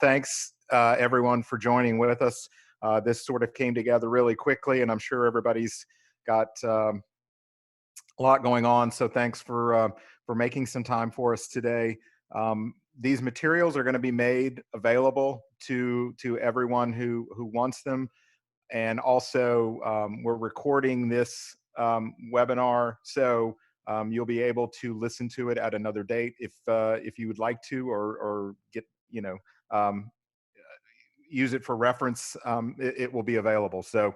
thanks everyone for joining with us. This sort of came together really quickly, and I'm sure everybody's got a lot going on. So thanks for making some time for us today. These materials are going to be made available to everyone who wants them, and also we're recording this webinar, so you'll be able to listen to it at another date if you would like to, or get use it for reference. It will be available. So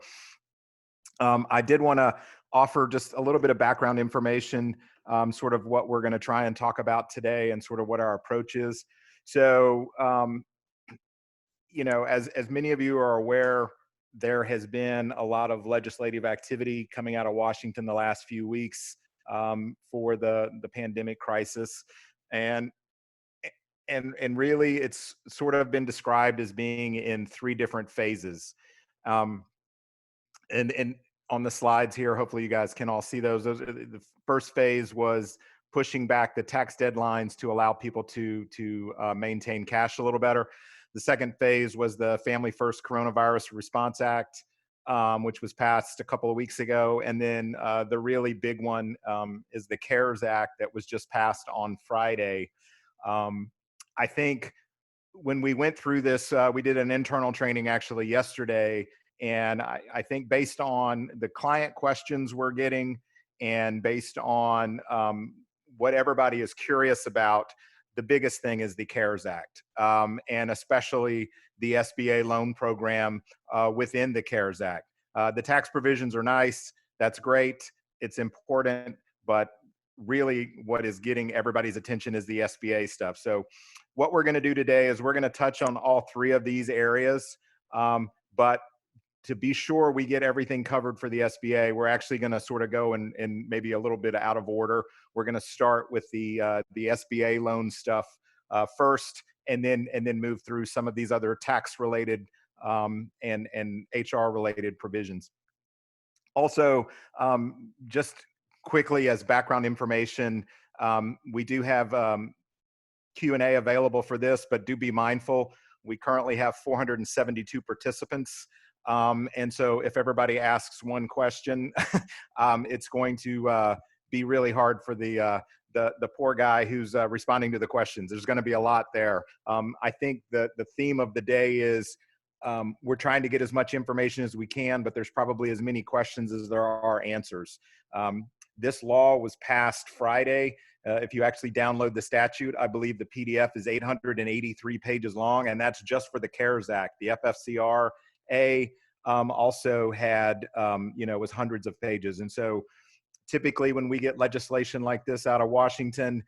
I did want to offer just a little bit of background information, sort of what we're going to try and talk about today, and sort of what our approach is. So as many of you are aware, there has been a lot of legislative activity coming out of Washington the last few weeks for the pandemic crisis, and really it's sort of been described as being in three different phases. And on the slides here, hopefully you guys can all see those. The first phase was pushing back the tax deadlines to allow people to maintain cash a little better. The second phase was the Family First Coronavirus Response Act, which was passed a couple of weeks ago. And then the really big one is the CARES Act that was just passed on Friday. I think when we went through this, we did an internal training actually yesterday. And I think based on the client questions we're getting, and based on what everybody is curious about, the biggest thing is the CARES Act, and especially the SBA loan program within the CARES Act. The tax provisions are nice. That's great. It's important. But really what is getting everybody's attention is the SBA stuff. So what we're going to do today is we're going to touch on all three of these areas. But to be sure we get everything covered for the SBA, we're actually going to sort of go in maybe a little bit out of order. We're going to start with the SBA loan stuff first, and then move through some of these other tax-related and HR-related provisions. Also, just quickly as background information, we do have Q&A available for this, but do be mindful. We currently have 472 participants. And so if everybody asks one question, it's going to be really hard for the poor guy who's responding to the questions. There's going to be a lot there. I think the theme of the day is we're trying to get as much information as we can, but there's probably as many questions as there are answers. This law was passed Friday. If you actually download the statute, I believe the PDF is 883 pages long, and that's just for the CARES Act. The FFCRA also had, was hundreds of pages. And so typically when we get legislation like this out of Washington,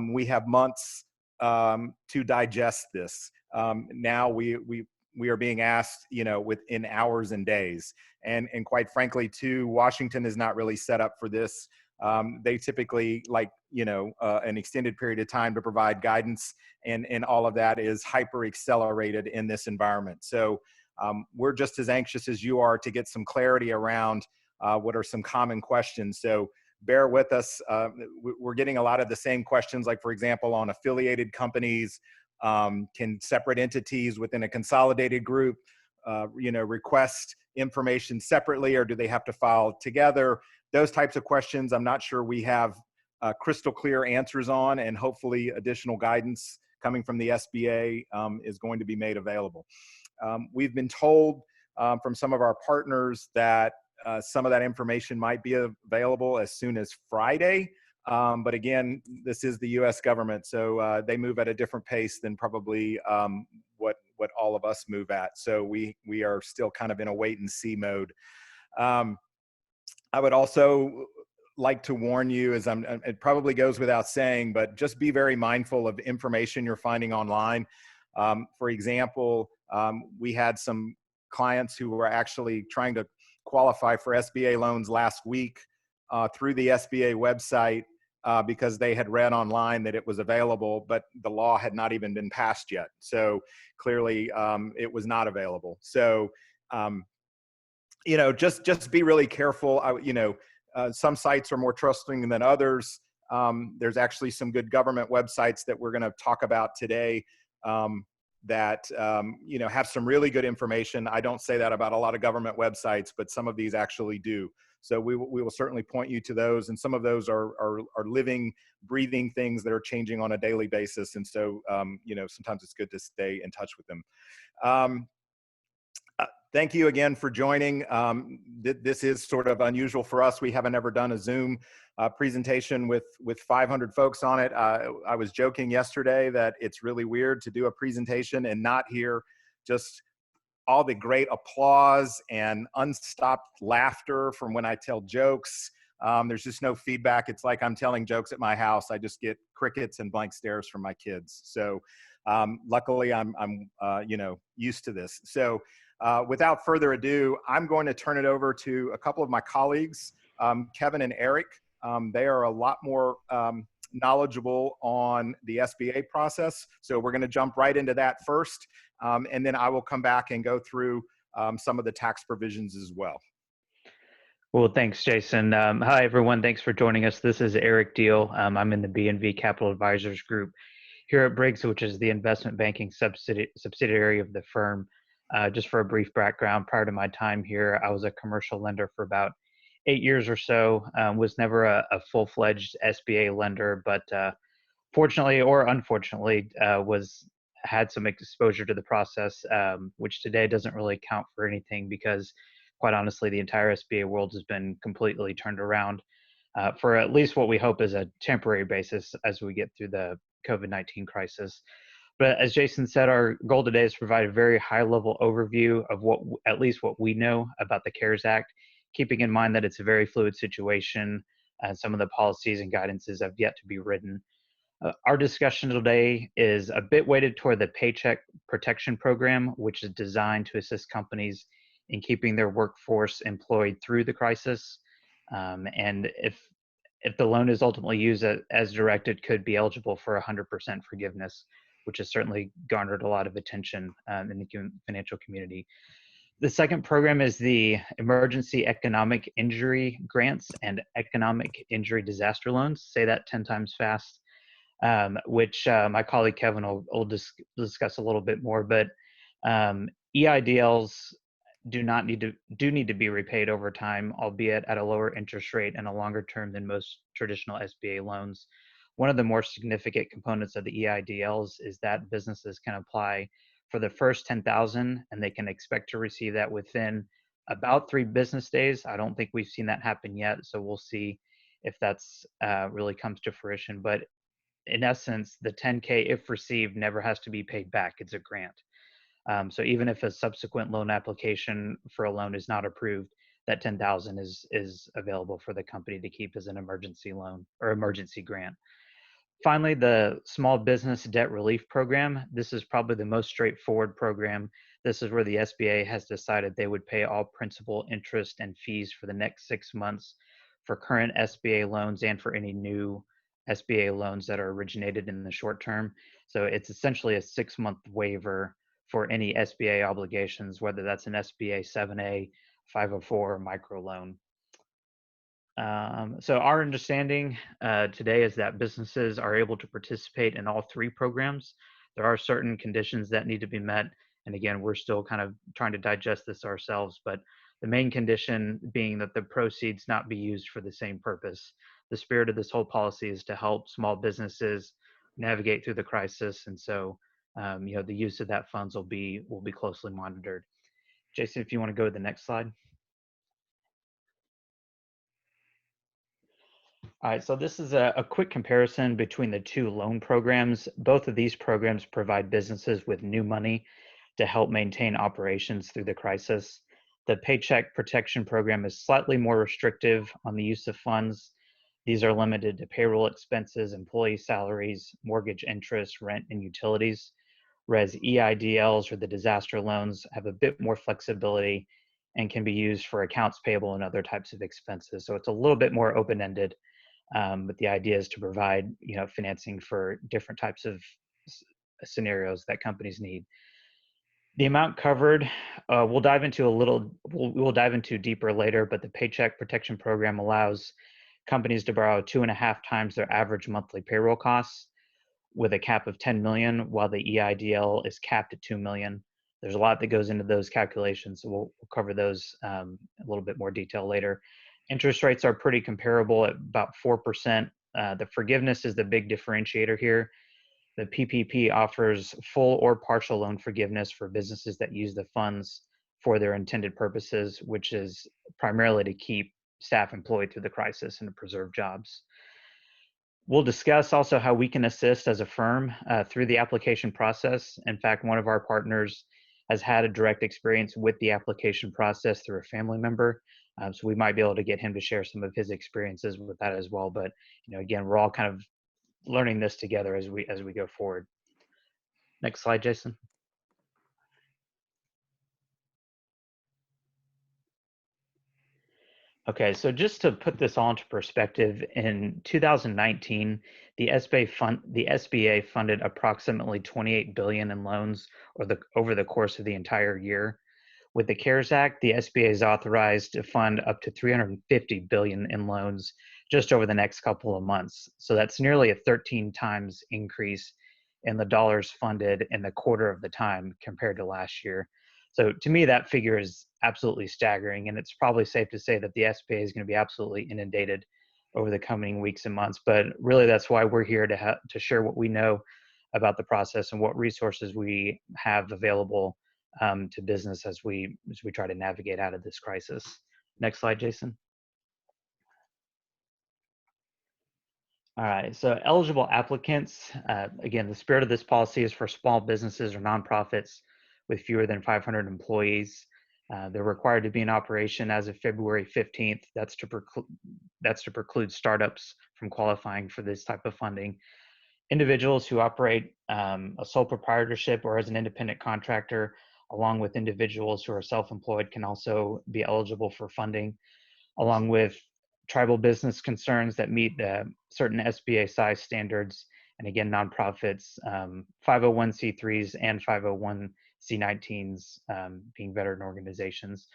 we have months to digest this. Now we are being asked, within hours and days. And quite frankly, too, Washington is not really set up for this. They typically like, an extended period of time to provide guidance, and all of that is hyper accelerated in this environment. So we're just as anxious as you are to get some clarity around what are some common questions. So bear with us. We're getting a lot of the same questions, like, for example, on affiliated companies. Can separate entities within a consolidated group, request information separately, or do they have to file together? Those types of questions, I'm not sure we have crystal clear answers on, and hopefully additional guidance coming from the SBA is going to be made available. We've been told from some of our partners that some of that information might be available as soon as Friday. But again, this is the U.S. government, so they move at a different pace than probably what all of us move at. So we are still kind of in a wait and see mode. I would also like to warn you, it probably goes without saying, but just be very mindful of information you're finding online. For example, we had some clients who were actually trying to qualify for SBA loans last week through the SBA website because they had read online that it was available, but the law had not even been passed yet. So clearly it was not available. So, just be really careful. Some sites are more trusting than others. There's actually some good government websites that we're going to talk about today. that have some really good information. I don't say that about a lot of government websites, but some of these actually do. So we will certainly point you to those, and some of those are living, breathing things that are changing on a daily basis. And so sometimes it's good to stay in touch with them. Thank you again for joining. This is sort of unusual for us. We haven't ever done a Zoom presentation with 500 folks on it. I was joking yesterday that it's really weird to do a presentation and not hear just all the great applause and unstopped laughter from when I tell jokes. There's just no feedback. It's like I'm telling jokes at my house. I just get crickets and blank stares from my kids. So luckily I'm used to this. So without further ado, I'm going to turn it over to a couple of my colleagues, Kevin and Eric. They are a lot more knowledgeable on the SBA process. So we're going to jump right into that first. And then I will come back and go through some of the tax provisions as well. Well, thanks, Jason. Hi, everyone. Thanks for joining us. This is Eric Deal. I'm in the B&V Capital Advisors Group here at Briggs, which is the investment banking subsidiary of the firm. Just for a brief background, prior to my time here, I was a commercial lender for about 8 years or so. Was never a full-fledged SBA lender, but fortunately or unfortunately, had some exposure to the process, which today doesn't really count for anything because, quite honestly, the entire SBA world has been completely turned around for at least what we hope is a temporary basis as we get through the COVID-19 crisis. But as Jason said, our goal today is to provide a very high-level overview of at least what we know about the CARES Act, keeping in mind that it's a very fluid situation and some of the policies and guidances have yet to be written. Our discussion today is a bit weighted toward the Paycheck Protection Program, which is designed to assist companies in keeping their workforce employed through the crisis. And if the loan is ultimately used as directed, could be eligible for 100% forgiveness, which has certainly garnered a lot of attention in the financial community. The second program is the Emergency Economic Injury Grants and Economic Injury Disaster Loans. Say that 10 times fast. Which my colleague Kevin will discuss a little bit more, but EIDLs do need to be repaid over time, albeit at a lower interest rate and a longer term than most traditional SBA loans. One of the more significant components of the EIDLs is that businesses can apply for the first 10,000, and they can expect to receive that within about 3 business days. I don't think we've seen that happen yet, so we'll see if that's really comes to fruition. But in essence, the 10K, if received, never has to be paid back. It's a grant. So even if a subsequent loan application for a loan is not approved, that 10,000 is available for the company to keep as an emergency loan or emergency grant. Finally, the Small Business Debt Relief Program. This is probably the most straightforward program. This is where the SBA has decided they would pay all principal, interest, and fees for the next 6 months for current SBA loans and for any new SBA loans that are originated in the short term. So it's essentially a 6-month waiver for any SBA obligations, whether that's an SBA 7A, 504, or microloan. So our understanding today is that businesses are able to participate in all 3 programs. There are certain conditions that need to be met. And again, we're still kind of trying to digest this ourselves, but the main condition being that the proceeds not be used for the same purpose. The spirit of this whole policy is to help small businesses navigate through the crisis. And so, the use of that funds will be closely monitored. Jason, if you want to go to the next slide. All right, so this is a quick comparison between the 2 loan programs. Both of these programs provide businesses with new money to help maintain operations through the crisis. The Paycheck Protection Program is slightly more restrictive on the use of funds. These are limited to payroll expenses, employee salaries, mortgage interest, rent, and utilities, whereas EIDLs, or the disaster loans, have a bit more flexibility and can be used for accounts payable and other types of expenses. So it's a little bit more open-ended. But the idea is to provide, financing for different types of scenarios that companies need. The amount covered, we'll dive into deeper later, but the Paycheck Protection Program allows companies to borrow 2.5 times their average monthly payroll costs, with a cap of 10 million, while the EIDL is capped at 2 million. There's a lot that goes into those calculations, so we'll cover those a little bit more detail later. Interest rates are pretty comparable at about 4%. The forgiveness is the big differentiator here. The PPP offers full or partial loan forgiveness for businesses that use the funds for their intended purposes, which is primarily to keep staff employed through the crisis and to preserve jobs. We'll discuss also how we can assist as a firm through the application process. In fact, one of our partners has had a direct experience with the application process through a family member. So we might be able to get him to share some of his experiences with that as well. But again, we're all kind of learning this together as we go forward. Next slide, Jason. Okay, so just to put this all into perspective, in 2019, the SBA funded approximately 28 billion in loans over the course of the entire year. With the CARES Act, the SBA is authorized to fund up to 350 billion in loans just over the next couple of months. So that's nearly a 13 times increase in the dollars funded in the quarter of the time compared to last year. So to me, that figure is absolutely staggering, and it's probably safe to say that the SBA is going to be absolutely inundated over the coming weeks and months. But really, that's why we're here to share what we know about the process and what resources we have available to business as we try to navigate out of this crisis. Next slide, Jason. All right, so eligible applicants, again, the spirit of this policy is for small businesses or nonprofits with fewer than 500 employees. They're required to be in operation as of February 15th. That's to preclude startups from qualifying for this type of funding. Individuals who operate a sole proprietorship or as an independent contractor, along with individuals who are self-employed, can also be eligible for funding, along with tribal business concerns that meet the certain SBA size standards, and again, nonprofits, 501c3s and 501c19s being veteran organizations.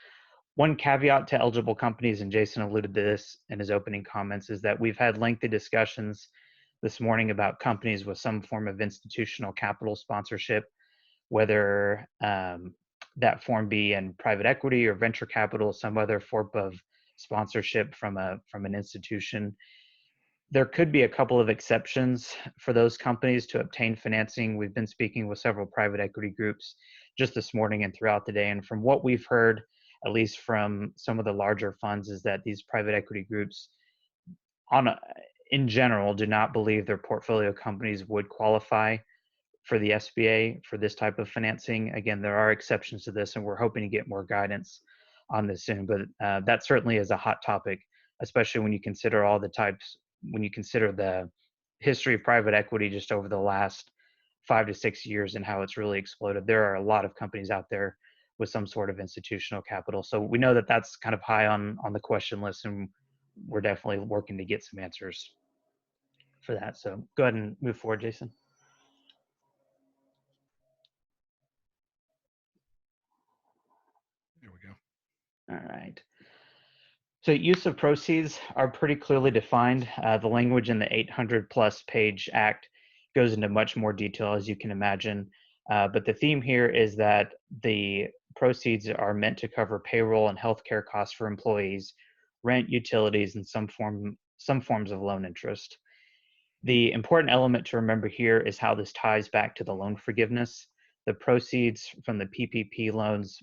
One caveat to eligible companies, and Jason alluded to this in his opening comments, is that we've had lengthy discussions this morning about companies with some form of institutional capital sponsorship, whether that form be in private equity or venture capital, some other form of sponsorship from an institution. There could be a couple of exceptions for those companies to obtain financing. We've been speaking with several private equity groups just this morning and throughout the day, and from what we've heard, at least from some of the larger funds, is that these private equity groups in general do not believe their portfolio companies would qualify for the SBA for this type of financing. Again, there are exceptions to this, and we're hoping to get more guidance on this soon, but that certainly is a hot topic, especially when you consider when you consider the history of private equity just over the last 5 to 6 years and how it's really exploded. There are a lot of companies out there with some sort of institutional capital. So we know that that's kind of high on the question list, and we're definitely working to get some answers for that. So go ahead and move forward, Jason. There we go. All right. So use of proceeds are pretty clearly defined. The language in the 800+ page act goes into much more detail, as you can imagine. But the theme here is that the proceeds are meant to cover payroll and healthcare costs for employees, rent, utilities, and some forms of loan interest. The important element to remember here is how this ties back to the loan forgiveness. The proceeds from the PPP loans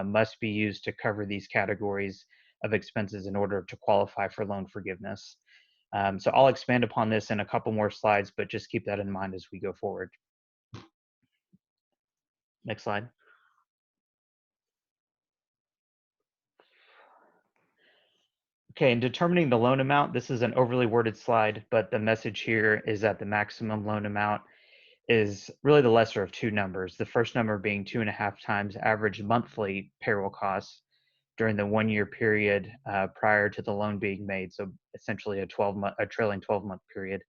must be used to cover these categories of expenses in order to qualify for loan forgiveness. So I'll expand upon this in a couple more slides, but just keep that in mind as we go forward. Next slide. Okay, in determining the loan amount, this is an overly worded slide, but the message here is that the maximum loan amount is really the lesser of two numbers. The first number being 2.5 times average monthly payroll costs during the 1-year period prior to the loan being made. So essentially a trailing 12-month period,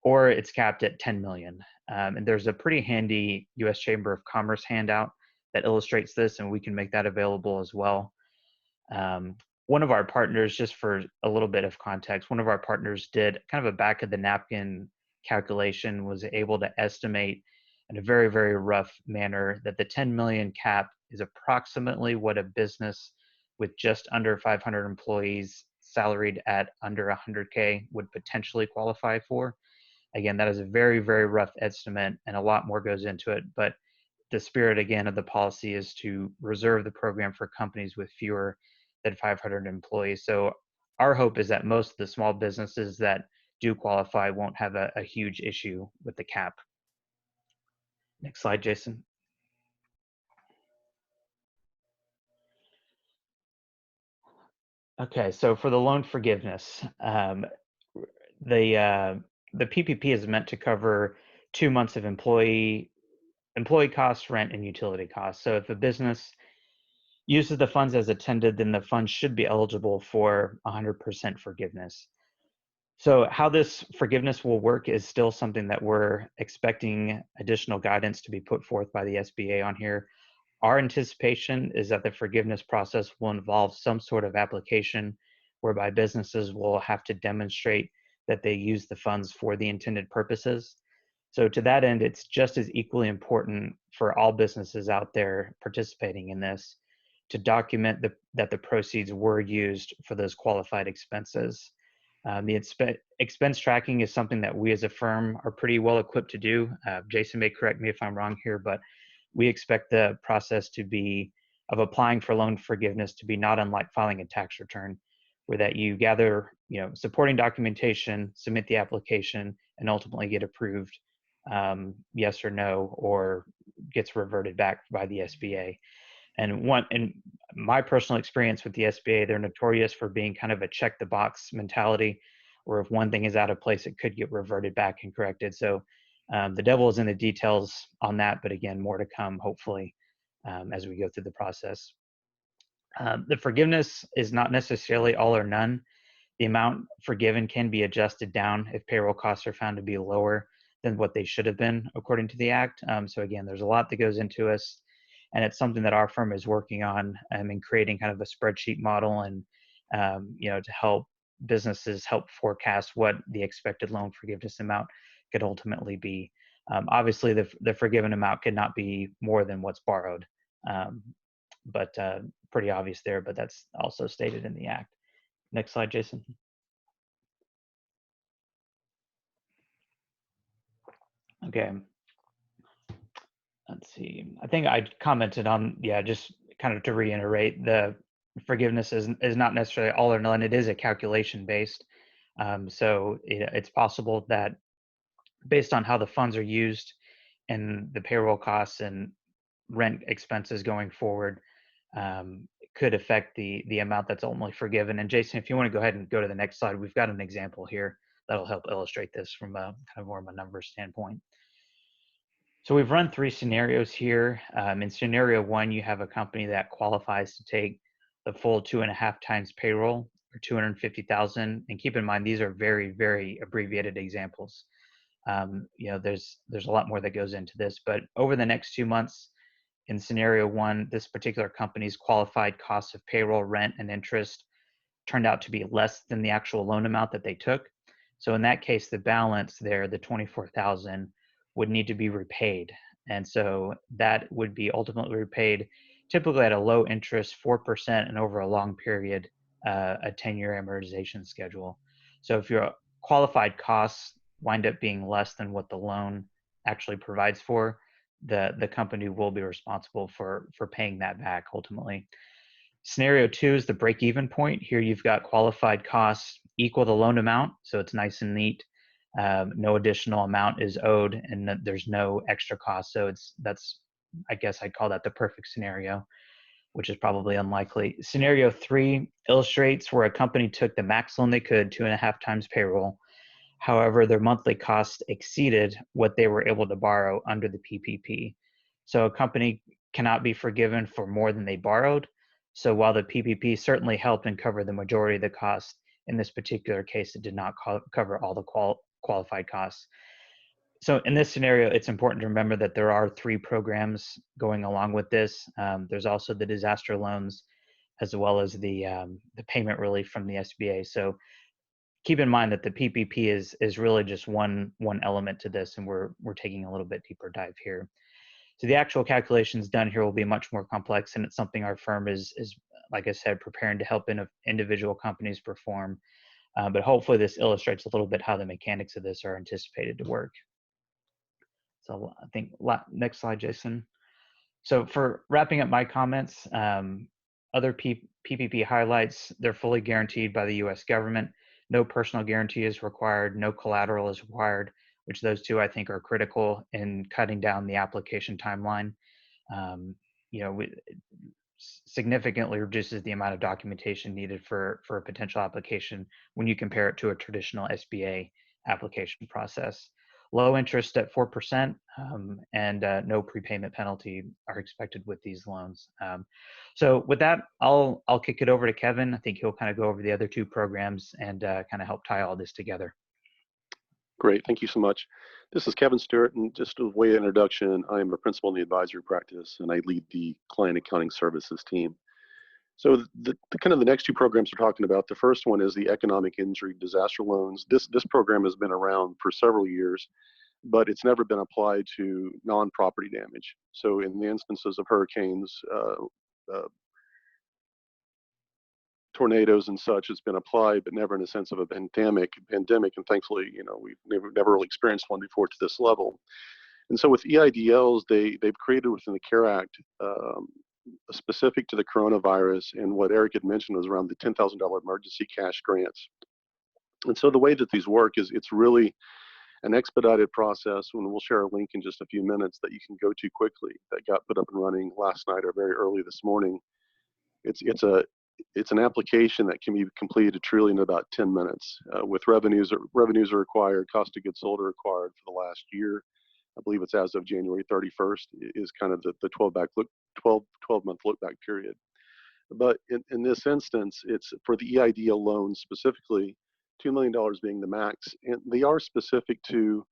or it's capped at 10 million. And there's a pretty handy U.S. Chamber of Commerce handout that illustrates this, and we can make that available as well. One of our partners, just for a little bit of context, one of our partners did kind of a back of the napkin calculation was able to estimate in a very, very rough manner that the 10 million cap is approximately what a business with just under 500 employees salaried at under 100K would potentially qualify for. Again, that is a very, very rough estimate, and a lot more goes into it. But the spirit, again, of the policy is to reserve the program for companies with fewer than 500 employees. So our hope is that most of the small businesses that do qualify won't have a huge issue with the cap. Next slide, Jason. Okay, so for the loan forgiveness, the PPP is meant to cover 2 months of employee costs, rent, and utility costs. So if a business uses the funds as intended, then the funds should be eligible for 100% forgiveness. So how this forgiveness will work is still something that we're expecting additional guidance to be put forth by the SBA on here. Our anticipation is that the forgiveness process will involve some sort of application whereby businesses will have to demonstrate that they use the funds for the intended purposes. So to that end, it's just as equally important for all businesses out there participating in this to document that the proceeds were used for those qualified expenses. The expense tracking is something that we as a firm are pretty well equipped to do. Jason may correct me if I'm wrong here, but we expect the process to be of applying for loan forgiveness to be not unlike filing a tax return, where that you gather, supporting documentation, submit the application, and ultimately get approved, yes or no, or gets reverted back by the SBA. And in my personal experience with the SBA, they're notorious for being kind of a check the box mentality, where if one thing is out of place, it could get reverted back and corrected. So the devil is in the details on that, but again, more to come, hopefully, as we go through the process. The forgiveness is not necessarily all or none. The amount forgiven can be adjusted down if payroll costs are found to be lower than what they should have been according to the Act. So again, there's a lot that goes into us, and it's something that our firm is working on in creating kind of a spreadsheet model and to help businesses help forecast what the expected loan forgiveness amount could ultimately be. Obviously, the forgiven amount could not be more than what's borrowed, but pretty obvious there, but that's also stated in the Act. Next slide, Jason. Okay. Let's see. I think I commented on, just kind of to reiterate, the forgiveness is not necessarily all or none. It is a calculation based. So it's possible that based on how the funds are used and the payroll costs and rent expenses going forward, could affect the amount that's ultimately forgiven. And Jason, if you want to go ahead and go to the next slide, we've got an example here that'll help illustrate this from a kind of more of a numbers standpoint. So we've run 3 scenarios here. In scenario 1, you have a company that qualifies to take the full 2.5 times payroll, or 250,000. And keep in mind, these are very, very abbreviated examples. There's a lot more that goes into this, but over the next 2 months, in scenario 1, this particular company's qualified costs of payroll, rent, and interest turned out to be less than the actual loan amount that they took. So in that case, the balance there, the 24,000, would need to be repaid. And so that would be ultimately repaid typically at a low interest, 4%, and over a long period, a 10-year amortization schedule. So if your qualified costs wind up being less than what the loan actually provides for, the company will be responsible for paying that back ultimately. Scenario 2 is the break-even point. Here you've got qualified costs equal the loan amount, so it's nice and neat. No additional amount is owed, and there's no extra cost. So that's I guess I'd call that the perfect scenario, which is probably unlikely. Scenario 3 illustrates where a company took the max loan they could, 2.5 times payroll. However, their monthly costs exceeded what they were able to borrow under the PPP. So a company cannot be forgiven for more than they borrowed. So while the PPP certainly helped and covered the majority of the costs, in this particular case, it did not cover all the qualified costs. So in this scenario, it's important to remember that there are 3 programs going along with this. There's also the disaster loans, as well as the payment relief from the SBA. So keep in mind that the PPP is really just one element to this, and we're taking a little bit deeper dive here. So the actual calculations done here will be much more complex, and it's something our firm is like I said, preparing to help individual companies perform. But hopefully this illustrates a little bit how the mechanics of this are anticipated to work. So I think next slide, Jason. So for wrapping up my comments, other PPP highlights, they're fully guaranteed by the U.S. government. No personal guarantee is required. No collateral is required, which those two I think are critical in cutting down the application timeline. You know, significantly reduces the amount of documentation needed for a potential application when you compare it to a traditional SBA application process. Low interest at 4%, and no prepayment penalty are expected with these loans. So with that, I'll kick it over to Kevin. I think he'll kind of go over the other two programs and kind of help tie all this together. Great, thank you so much. This is Kevin Stewart, and just a way of introduction, I am a principal in the advisory practice, and I lead the client accounting services team. So the kind of the next two programs we're talking about, the first one is the economic injury disaster loans. This program has been around for several years, but it's never been applied to non-property damage. So in the instances of hurricanes, tornadoes and such, it's been applied, but never in a sense of a pandemic. And thankfully, you know, we've never really experienced one before to this level. And so with EIDLs, they've created within the CARE Act, specific to the coronavirus, and what Eric had mentioned was around the $10,000 emergency cash grants. And so the way that these work is it's really an expedited process, and we'll share a link in just a few minutes that you can go to quickly, that got put up and running last night or very early this morning. It's an application that can be completed truly in about 10 minutes. With revenues are required, cost of goods sold are required for the last year. I believe it's as of January 31st is kind of the 12-month look back period. But in this instance, it's for the EIDL loans specifically, $2 million being the max, and they are specific to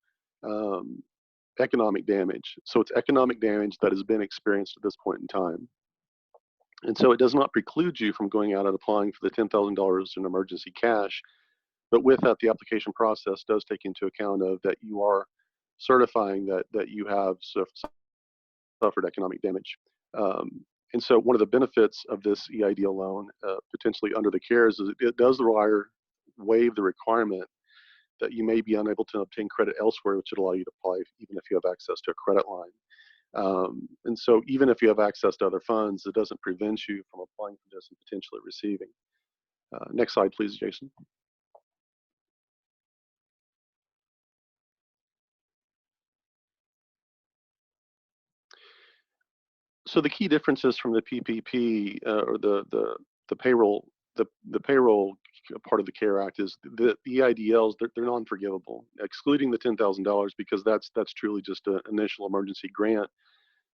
economic damage. So it's economic damage that has been experienced at this point in time. And so it does not preclude you from going out and applying for the $10,000 in emergency cash, but with that, the application process does take into account of that you are certifying that you have suffered economic damage. And so one of the benefits of this EIDL loan, potentially under the CARES, is it does waive the requirement that you may be unable to obtain credit elsewhere, which would allow you to apply even if you have access to a credit line. And so even if you have access to other funds, it doesn't prevent you from applying for this and potentially receiving. Next slide, please, Jason. So the key differences from the PPP or the payroll part of the CARE Act is the EIDLs, they're non-forgivable, excluding the $10,000 because that's truly just an initial emergency grant.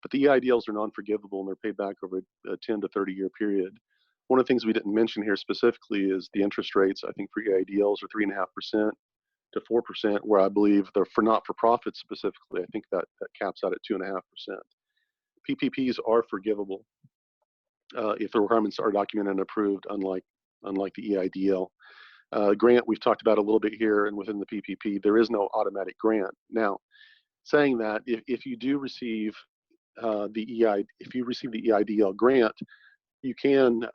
But the EIDLs are non-forgivable and they're paid back over a 10 to 30 year period. One of the things we didn't mention here specifically is the interest rates. I think for EIDLs are 3.5% to 4%, where I believe they're for not-for-profits specifically. I think that caps out at 2.5%. PPPs are forgivable if the requirements are documented and approved, unlike the EIDL. Grant, we've talked about a little bit here, and within the PPP, there is no automatic grant. Now, saying that, if you do receive the EIDL grant, you can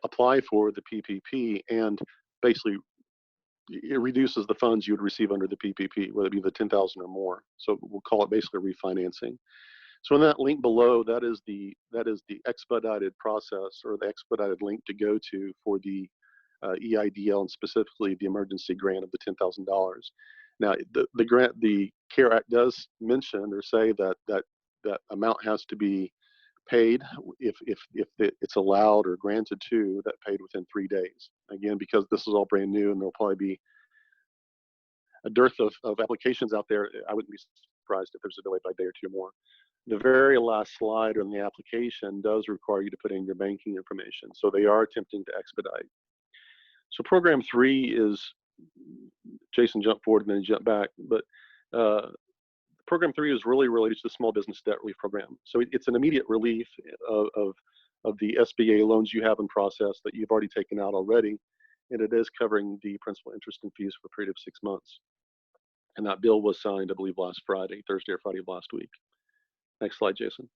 apply for the PPP, and basically it reduces the funds you would receive under the PPP, whether it be the 10,000 or more. So we'll call it basically refinancing. So in that link below, that is the expedited process, or the expedited link to go to for the EIDL, and specifically the emergency grant of the $10,000. Now, the CARE Act does mention or say that amount has to be paid if it's allowed or granted to, that paid within 3 days. Again, because this is all brand new and there'll probably be a dearth of applications out there, I wouldn't be surprised if there's a delay by a day or two more. The very last slide on the application does require you to put in your banking information. So they are attempting to expedite. So program 3 is, Jason jumped forward and then jump back, but program 3 is really related to the small business debt relief program. So it's an immediate relief of the SBA loans you have in process that you've already taken out already. and it is covering the principal, interest, and fees for a period of 6 months. And that bill was signed, I believe, last Friday, Thursday or Friday of last week. Next slide, Jason.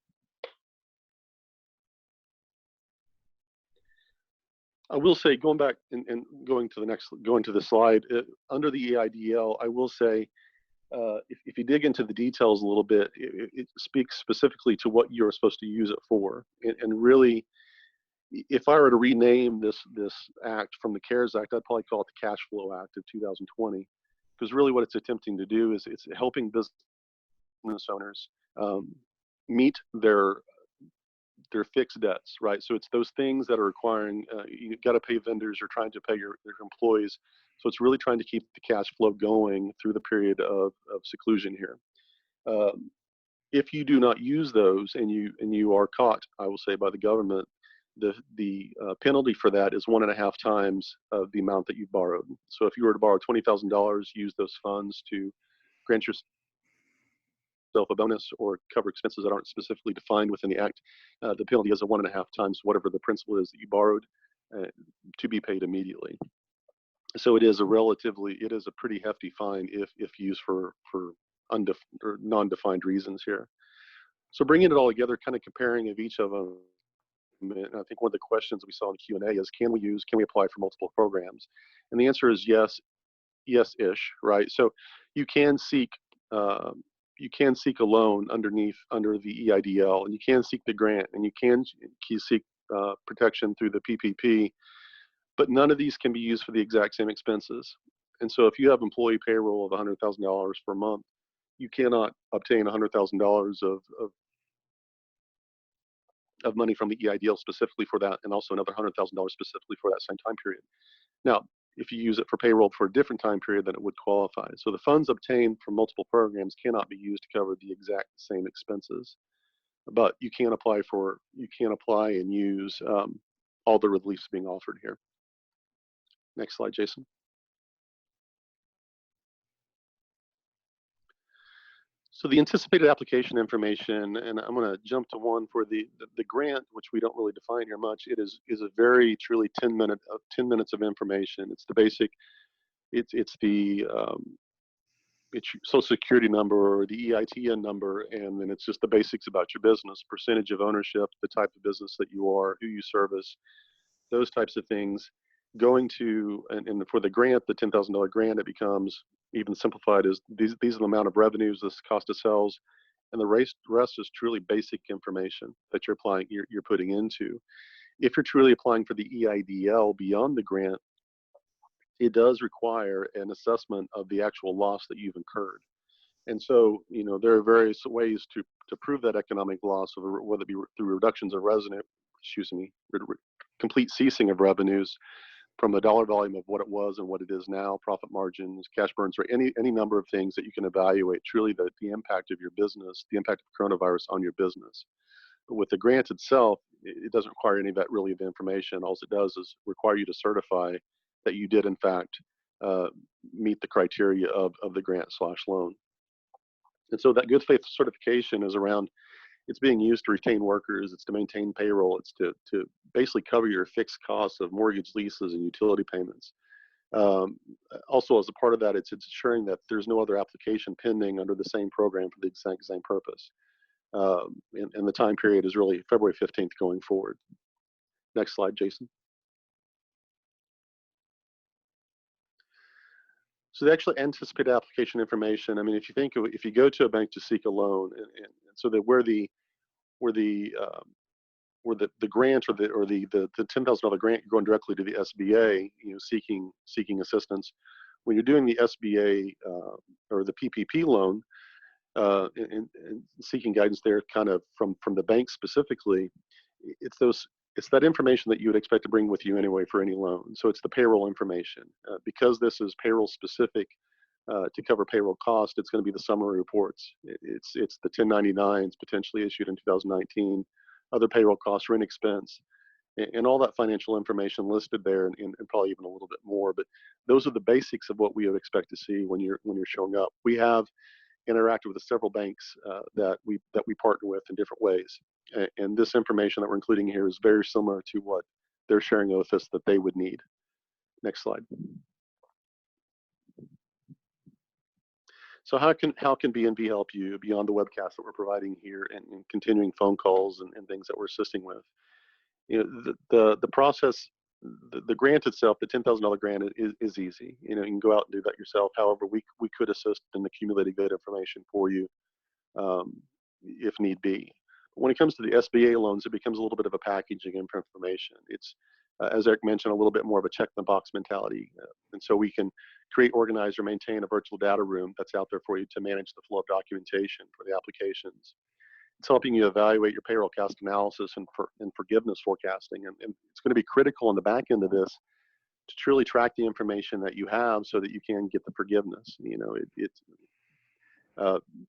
I will say, going back and going to the slide, under the EIDL, I will say, if you dig into the details a little bit, it speaks specifically to what you're supposed to use it for. And really, if I were to rename this act from the CARES Act, I'd probably call it the Cash Flow Act of 2020, because really what it's attempting to do is it's helping business owners meet their fixed debts, right? So it's those things that are requiring, you've got to pay vendors, you're trying to pay your employees. So it's really trying to keep the cash flow going through the period of seclusion here. If you do not use those and you are caught, I will say, by the government, the penalty for that is 1.5 times of the amount that you borrowed. So if you were to borrow $20,000, use those funds to grant yourself a bonus or cover expenses that aren't specifically defined within the act, the penalty is 1.5 times whatever the principal is that you borrowed, to be paid immediately. So it is a pretty hefty fine if used for or non-defined reasons here. So bringing it all together, kind of comparing of each of them, and I think one of the questions we saw in the Q&A is, can we apply for multiple programs? And the answer is yes, yes-ish, right? So you can seek a loan under the EIDL, and you can seek the grant, and you can seek protection through the PPP, but none of these can be used for the exact same expenses. And so if you have employee payroll of $100,000 per month, you cannot obtain $100,000 of money from the EIDL specifically for that, and also another $100,000 specifically for that same time period. Now, if you use it for payroll for a different time period, then it would qualify. So the funds obtained from multiple programs cannot be used to cover the exact same expenses, but you can apply and use all the reliefs being offered here. Next slide, Jason. So the anticipated application information, and I'm going to jump to one for the grant, which we don't really define here much. It is a very truly 10 minutes of information. It's the basic. It's your social security number or the EITN number, and then it's just the basics about your business, percentage of ownership, the type of business that you are, who you service, those types of things. Going to, and for the grant, the $10,000 grant, it becomes even simplified as these are the amount of revenues, this cost of sales, and the rest is truly basic information that you're putting into. If you're truly applying for the EIDL beyond the grant, it does require an assessment of the actual loss that you've incurred. And so, there are various ways to prove that economic loss, whether it be through reductions of complete ceasing of revenues from the dollar volume of what it was and what it is now, profit margins, cash burns, or any number of things that you can evaluate truly the impact of your business, the impact of coronavirus on your business. But with the grant itself, it doesn't require any of that really of information. All it does is require you to certify that you did in fact meet the criteria of the grant/loan. And so that good faith certification is around, it's being used to retain workers, it's to maintain payroll, it's to basically cover your fixed costs of mortgage, leases, and utility payments. Also, as a part of that, it's ensuring that there's no other application pending under the same program for the exact same purpose. And the time period is really February 15th going forward. Next slide, Jason. So the actual anticipated application information, I mean, if you go to a bank to seek a loan, and so that where the grant or the $10,000 grant, you're going directly to the SBA, seeking assistance. When you're doing the SBA or the PPP loan, and seeking guidance there, kind of from the bank specifically, it's that information that you would expect to bring with you anyway for any loan. So it's the payroll information. Because this is payroll specific to cover payroll cost, it's going to be the summary reports. It's the 1099s potentially issued in 2019, other payroll costs, rent expense, and all that financial information listed there, and probably even a little bit more. But those are the basics of what we would expect to see when you're showing up. We have interacted with several banks that we partner with in different ways. And this information that we're including here is very similar to what they're sharing with us that they would need. Next slide. So how can BNV help you beyond the webcast that we're providing here and continuing phone calls and things that we're assisting with? You know, the process, the grant itself, the $10,000 grant is easy. You know, you can go out and do that yourself. However, we could assist in accumulating that information for you if need be. When it comes to the SBA loans, it becomes a little bit of a packaging of information. It's, as Eric mentioned, a little bit more of a check in the box mentality. And so we can create, organize, or maintain a virtual data room that's out there for you to manage the flow of documentation for the applications. It's helping you evaluate your payroll cost analysis and forgiveness forecasting. And it's going to be critical on the back end of this to truly track the information that you have so that you can get the forgiveness. You know,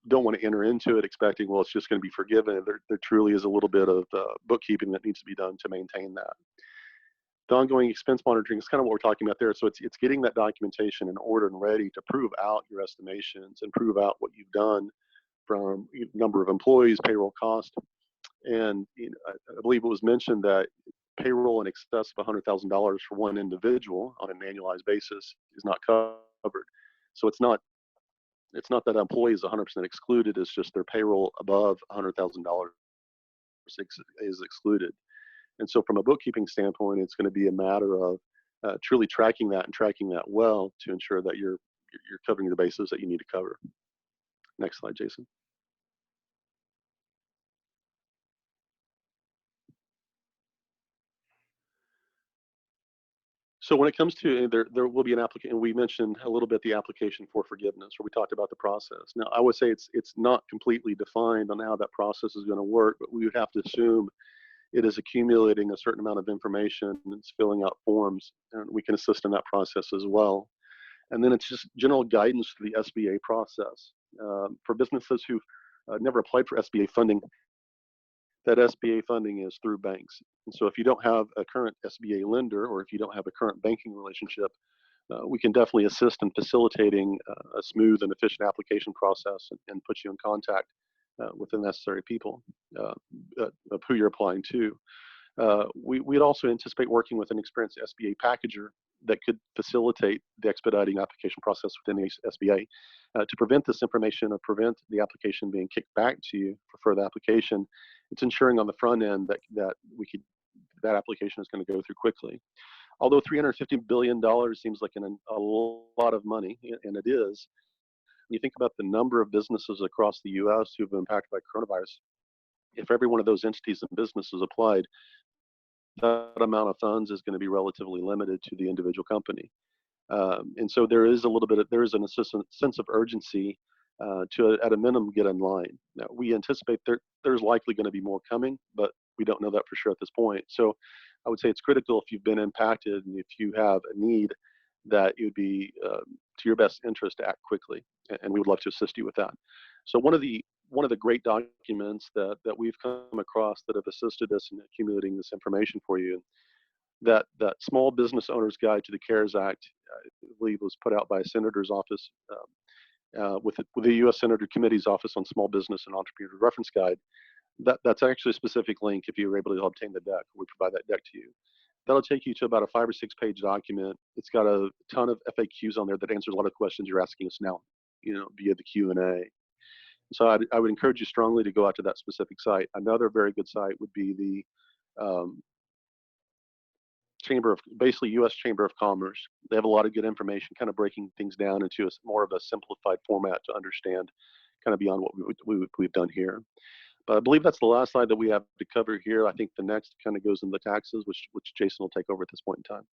don't want to enter into it expecting, well, it's just going to be forgiven. There truly is a little bit of bookkeeping that needs to be done to maintain that. The ongoing expense monitoring is kind of what we're talking about there. So it's getting that documentation in order and ready to prove out your estimations and prove out what you've done from number of employees, payroll cost. And you know, I believe it was mentioned that payroll in excess of $100,000 for one individual on an annualized basis is not covered. So it's not that employee is 100% excluded, it's just their payroll above $100,000 is excluded. And so from a bookkeeping standpoint, it's going to be a matter of truly tracking that and tracking that well to ensure that you're covering the bases that you need to cover. Next slide, Jason. So when it comes to, there will be an application, we mentioned a little bit the application for forgiveness, where we talked about the process. Now, I would say it's not completely defined on how that process is going to work, but we would have to assume it is accumulating a certain amount of information and it's filling out forms, and we can assist in that process as well. And then it's just general guidance to the SBA process. For businesses who've never applied for SBA funding, that SBA funding is through banks. And so if you don't have a current SBA lender, or if you don't have a current banking relationship, we can definitely assist in facilitating a smooth and efficient application process and put you in contact with the necessary people of who you're applying to. We'd also anticipate working with an experienced SBA packager that could facilitate the expediting application process within the SBA to prevent this information or prevent the application being kicked back to you for further application. It's ensuring on the front end that application is going to go through quickly. Although $350 billion seems like a lot of money, and it is, when you think about the number of businesses across the U.S. who've been impacted by coronavirus, if every one of those entities and businesses applied, that amount of funds is going to be relatively limited to the individual company. And so there is an sense of urgency to, at a minimum, get in line. Now, we anticipate there's likely going to be more coming, but we don't know that for sure at this point. So I would say it's critical, if you've been impacted and if you have a need, that it would be to your best interest to act quickly, and we would love to assist you with that. So one of the great documents that we've come across that have assisted us in accumulating this information for you, that Small Business Owners Guide to the CARES Act, I believe was put out by a senator's office with the U.S. Senator Committee's Office on Small Business and Entrepreneur Reference Guide. That's actually a specific link if you were able to obtain the deck. We provide that deck to you. That'll take you to about a 5 or 6 page document. It's got a ton of FAQs on there that answers a lot of questions you're asking us now, via the Q&A. So I would encourage you strongly to go out to that specific site. Another very good site would be the U.S. Chamber of Commerce. They have a lot of good information, kind of breaking things down into more of a simplified format to understand, kind of beyond what we've done here. But I believe that's the last slide that we have to cover here. I think the next kind of goes in the taxes, which Jason will take over at this point in time.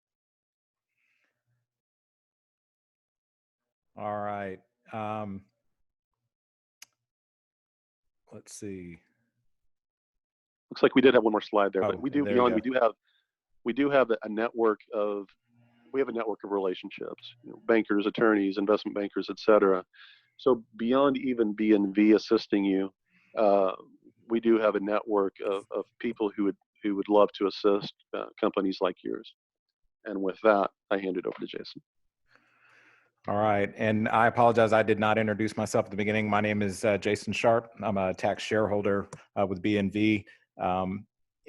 All right. Let's see. Looks like we did have one more slide there, but we do have a network of relationships, bankers, attorneys, investment bankers, etc. So beyond even BNV assisting you, we do have a network of people who would love to assist companies like yours. And with that, I hand it over to Jason. All right, and I apologize, I did not introduce myself at the beginning. My name is Jason Sharp. I'm a tax shareholder with BNV.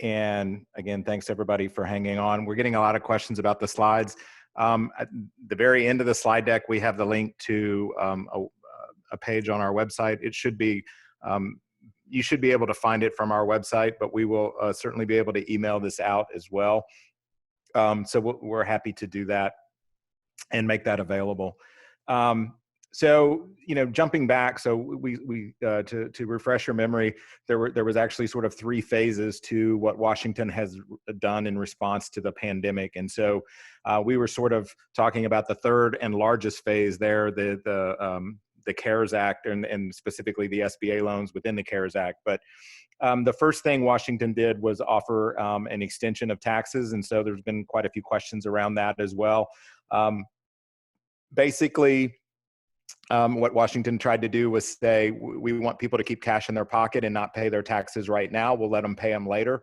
And again, thanks everybody for hanging on. We're getting a lot of questions about the slides. At the very end of the slide deck, we have the link to a page on our website. It should be, you should be able to find it from our website, but we will certainly be able to email this out as well. So we're happy to do that and make that available. So, jumping back, so to refresh your memory, there was actually sort of 3 phases to what Washington has done in response to the pandemic. And so we were sort of talking about the third and largest phase there, the CARES Act and specifically the SBA loans within the CARES Act. But the first thing Washington did was offer an extension of taxes. And so there's been quite a few questions around that as well. Basically, what Washington tried to do was say, we want people to keep cash in their pocket and not pay their taxes right now. We'll let them pay them later.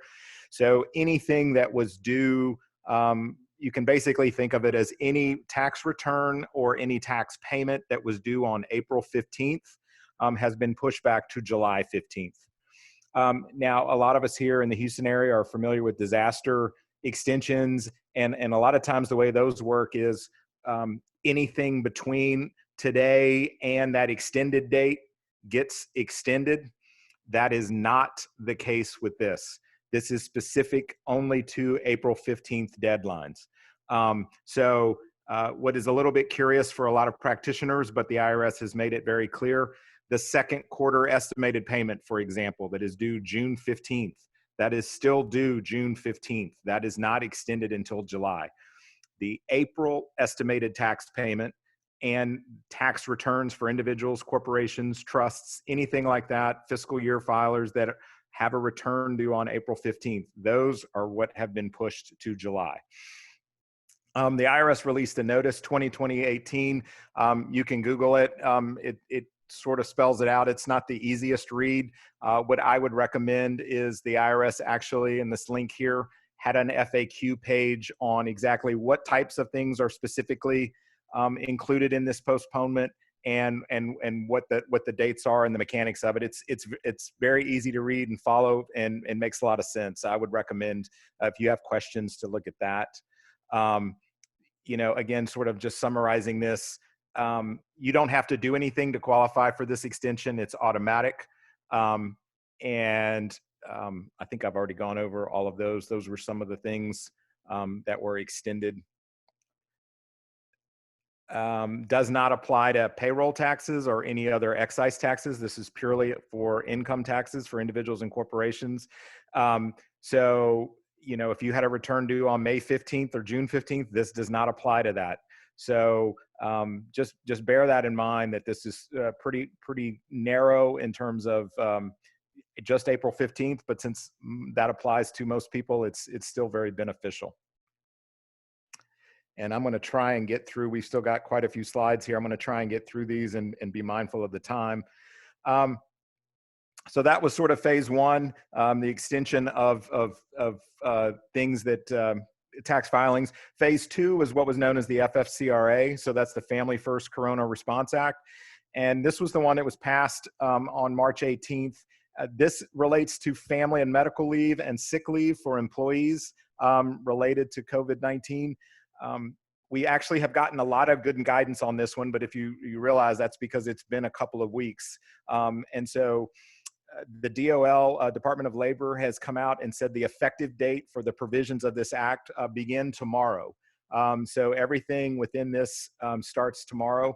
So anything that was due, you can basically think of it as any tax return or any tax payment that was due on April 15th has been pushed back to July 15th. Now, a lot of us here in the Houston area are familiar with disaster extensions, and a lot of times the way those work is anything between today and that extended date gets extended. That is not the case with this. This is specific only to April 15th deadlines. So what is a little bit curious for a lot of practitioners, but the IRS has made it very clear, the second quarter estimated payment, for example, that is due June 15th, that is still due June 15th. That is not extended until July. The April estimated tax payment and tax returns for individuals, corporations, trusts, anything like that, fiscal year filers that have a return due on April 15th, those are what have been pushed to July. The IRS released a notice 2020-18. You can Google it. It sort of spells it out. It's not the easiest read. What I would recommend is the IRS actually, in this link here, had an FAQ page on exactly what types of things are specifically included in this postponement and what the dates are and the mechanics of it. It's very easy to read and follow and makes a lot of sense. I would recommend if you have questions to look at that. Again, sort of just summarizing this, you don't have to do anything to qualify for this extension. It's automatic. I think I've already gone over all of those. Those were some of the things that were extended. Does not apply to payroll taxes or any other excise taxes. This is purely for income taxes for individuals and corporations. So, if you had a return due on May 15th or June 15th, this does not apply to that. So just bear that in mind, that this is pretty narrow in terms of just April 15th, but since that applies to most people, it's still very beneficial. And I'm going to try and get through, we've still got quite a few slides here. I'm going to try and get through these and be mindful of the time. So that was sort of phase one, the extension of things that, tax filings. Phase two was what was known as the FFCRA. So that's the Family First Corona Response Act. And this was the one that was passed on March 18th. This relates to family and medical leave and sick leave for employees related to COVID-19. We actually have gotten a lot of good guidance on this one, but if you realize that's because it's been a couple of weeks. And so the DOL, Department of Labor, has come out and said the effective date for the provisions of this act begin tomorrow. So everything within this starts tomorrow.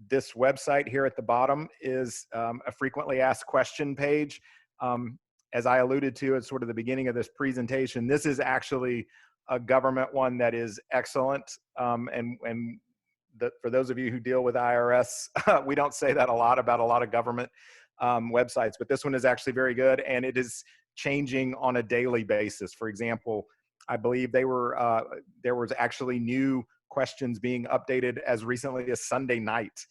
This website here at the bottom is a frequently asked question page. As I alluded to at sort of the beginning of this presentation, this is actually a government one that is excellent. For those of you who deal with IRS, we don't say that a lot about a lot of government websites, but this one is actually very good, and it is changing on a daily basis. For example, I believe there was actually new questions being updated as recently as Sunday night.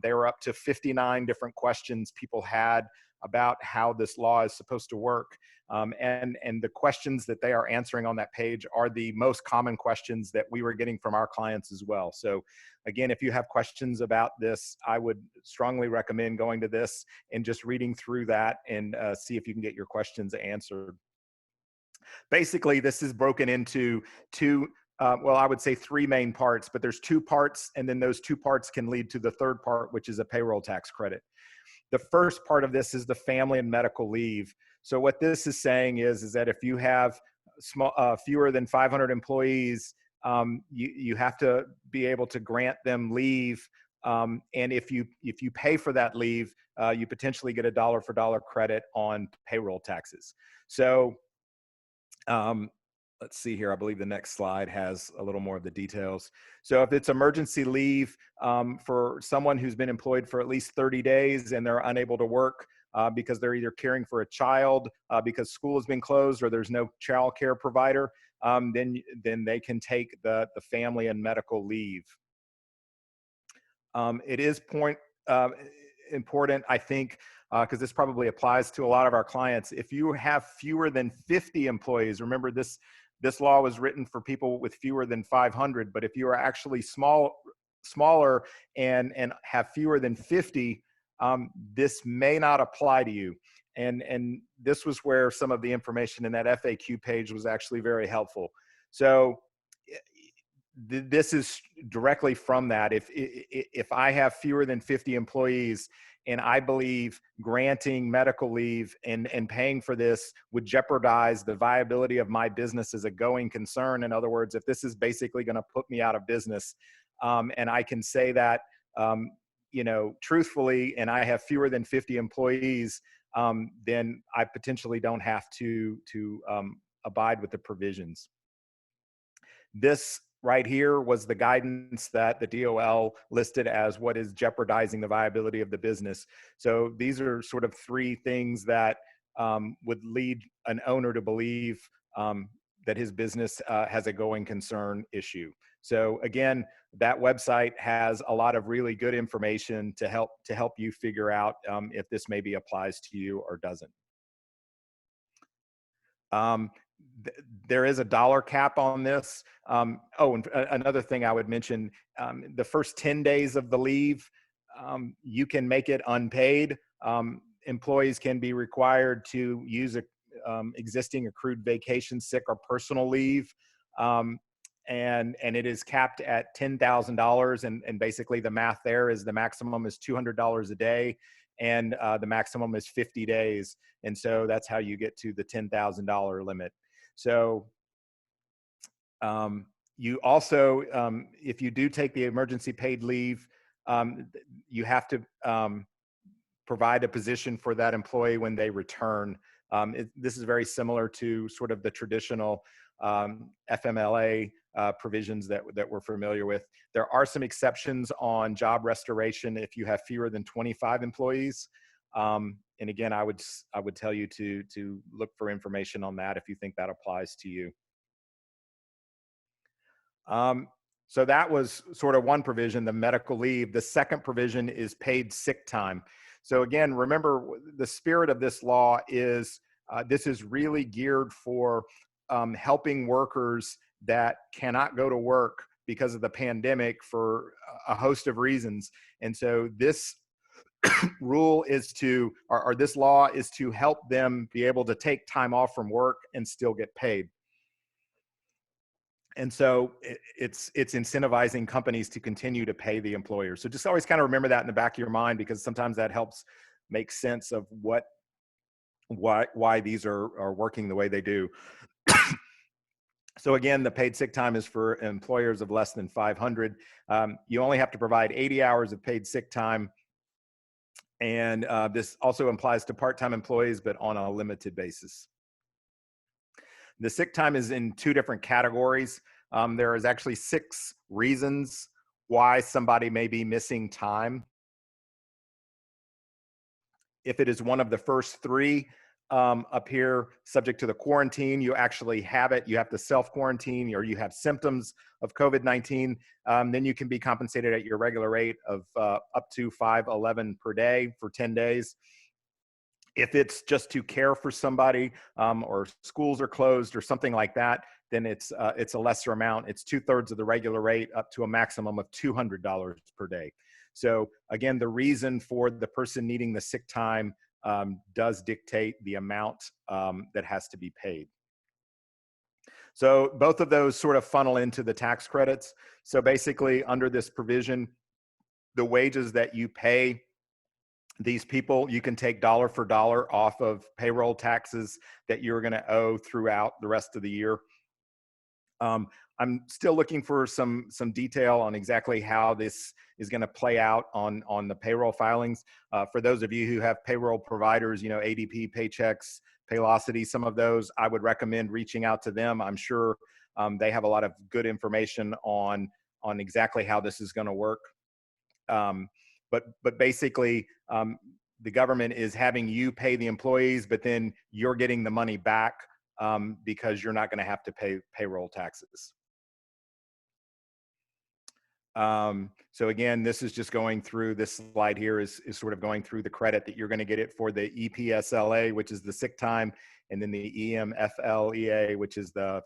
They were up to 59 different questions people had about how this law is supposed to work. And the questions that they are answering on that page are the most common questions that we were getting from our clients as well. So again, if you have questions about this, I would strongly recommend going to this and just reading through that and see if you can get your questions answered. Basically, this is broken into two well, I would say three main parts, but there's two parts, and then those two parts can lead to the third part, which is a payroll tax credit. The first part of this is the family and medical leave. So what this is saying is that if you have fewer than 500 employees, you have to be able to grant them leave. And if you pay for that leave, you potentially get a dollar for dollar credit on payroll taxes. So let's see here. I believe the next slide has a little more of the details. So if it's emergency leave for someone who's been employed for at least 30 days and they're unable to work because they're either caring for a child because school has been closed or there's no child care provider, then they can take the family and medical leave. It is important, I think, because this probably applies to a lot of our clients. If you have fewer than 50 employees, remember this law was written for people with fewer than 500, but if you are actually smaller and have fewer than 50, this may not apply to you. And this was where some of the information in that FAQ page was actually very helpful. So this is directly from that. If I have fewer than 50 employees and I believe granting medical leave and paying for this would jeopardize the viability of my business as a going concern. In other words, if this is basically going to put me out of business, and I can say that, truthfully, and I have fewer than 50 employees, then I potentially don't have to abide with the provisions. This right here was the guidance that the DOL listed as what is jeopardizing the viability of the business. So these are sort of three things that would lead an owner to believe that his business has a going concern issue. So again, that website has a lot of really good information to help you figure out if this maybe applies to you or doesn't. There is a dollar cap on this. And another thing I would mention, the first 10 days of the leave, you can make it unpaid. Employees can be required to use existing accrued vacation, sick, or personal leave. And it is capped at $10,000. And basically the math there is the maximum is $200 a day. And the maximum is 50 days. And so that's how you get to the $10,000 limit. So you also, if you do take the emergency paid leave, you have to provide a position for that employee when they return. This is very similar to sort of the traditional FMLA provisions that we're familiar with. There are some exceptions on job restoration if you have fewer than 25 employees. And again, I would tell you to look for information on that if you think that applies to you. So that was sort of one provision, the medical leave. The second provision is paid sick time. So again, remember the spirit of this law is this is really geared for helping workers that cannot go to work because of the pandemic for a host of reasons. And so this rule is to, or this law is to help them be able to take time off from work and still get paid. And so it's incentivizing companies to continue to pay the employers. So just always kind of remember that in the back of your mind, because sometimes that helps make sense of why these are working the way they do. So again, the paid sick time is for employers of less than 500. You only have to provide 80 hours of paid sick time. And this also applies to part-time employees, but on a limited basis. The sick time is in two different categories. There is actually 6 reasons why somebody may be missing time. If it is one of the first 3 up here, subject to the quarantine, you actually have it, you have to self-quarantine, or you have symptoms of COVID-19, then you can be compensated at your regular rate of up to $5.11 per day for 10 days. If it's just to care for somebody or schools are closed or something like that, then it's a lesser amount. It's 2/3 of the regular rate up to a maximum of $200 per day. So again, the reason for the person needing the sick time does dictate the amount that has to be paid. So both of those sort of funnel into the tax credits. So basically under this provision, the wages that you pay these people, you can take dollar for dollar off of payroll taxes that you're going to owe throughout the rest of the year. I'm still looking for some detail on exactly how this is going to play out on the payroll filings. For those of you who have payroll providers, you know, ADP, Paychecks, Paylocity, some of those, I would recommend reaching out to them. I'm sure they have a lot of good information on exactly how this is going to work. But basically, the government is having you pay the employees, but then you're getting the money back because you're not going to have to pay payroll taxes. So again, this is just going through, this slide here is sort of going through the credit that you're going to get it for the EPSLA, which is the sick time, and then the EMFLEA, which is the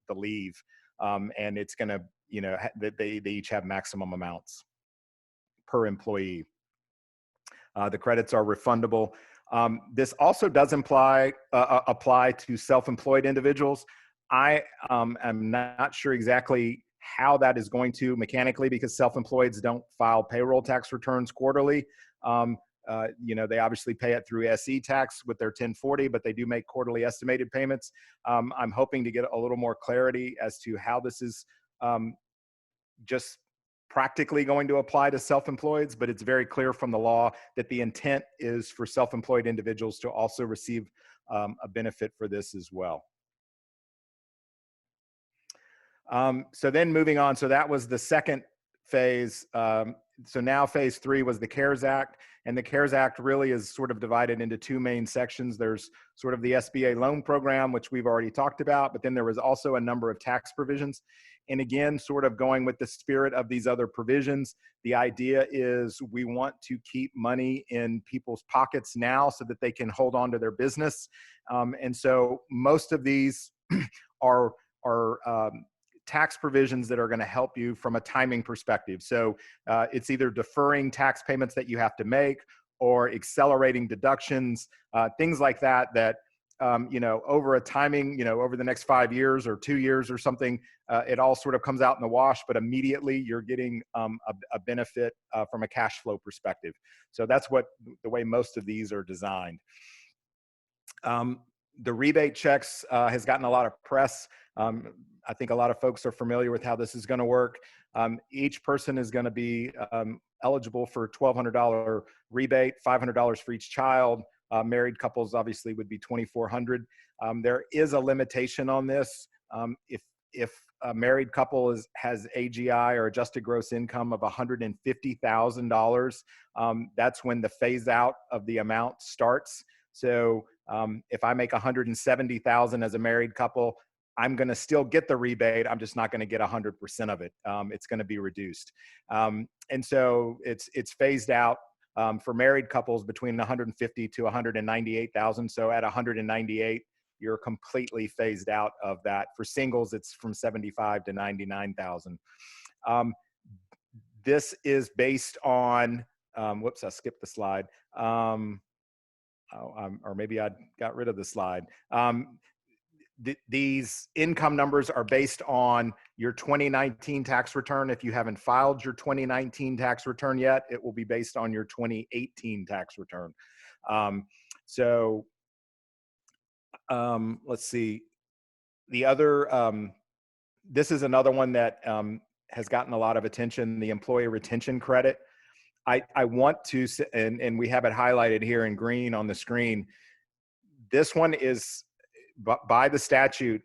leave. And it's going to, you know, they each have maximum amounts per employee. The credits are refundable. This also does apply to self-employed individuals. I am not sure exactly how that is going to mechanically, because self-employeds don't file payroll tax returns quarterly. You know, they obviously pay it through SE tax with their 1040, but they do make quarterly estimated payments. I'm hoping to get a little more clarity as to how this is just practically going to apply to self-employeds, but it's very clear from the law that the intent is for self-employed individuals to also receive a benefit for this as well. So then moving on, so that was the second phase. So now phase 3 was the CARES Act, and the CARES Act really is sort of divided into two main sections. There's sort of the SBA loan program, which we've already talked about, but then there was also a number of tax provisions. And again, sort of going with the spirit of these other provisions, the idea is we want to keep money in people's pockets now so that they can hold on to their business. And so most of these are tax provisions that are going to help you from a timing perspective. So it's either deferring tax payments that you have to make or accelerating deductions, things like that, you know, over a timing, you know, over the next 5 years or 2 years or something, it all sort of comes out in the wash, but immediately you're getting a benefit from a cash flow perspective. So that's the way most of these are designed. The rebate checks has gotten a lot of press. I think a lot of folks are familiar with how this is going to work. Each person is going to be eligible for $1,200 rebate, $500 for each child. Married couples obviously would be $2,400. There is a limitation on this. If a married couple has AGI or adjusted gross income of $150,000, that's when the phase out of the amount starts. So if I make $170,000 as a married couple, I'm going to still get the rebate. I'm just not going to get 100% of it. It's going to be reduced. And so it's phased out for married couples between 150 to 198,000. So at 198, you're completely phased out of that. For singles, it's from 75 to 99,000. This is based on, whoops, I skipped the slide. Or maybe I got rid of the slide. These income numbers are based on your 2019 tax return. If you haven't filed your 2019 tax return yet, it will be based on your 2018 tax return. Let's see. The other, this is another one that has gotten a lot of attention, the employee retention credit. I want to, and we have it highlighted here in green on the screen. This one is, by the statute,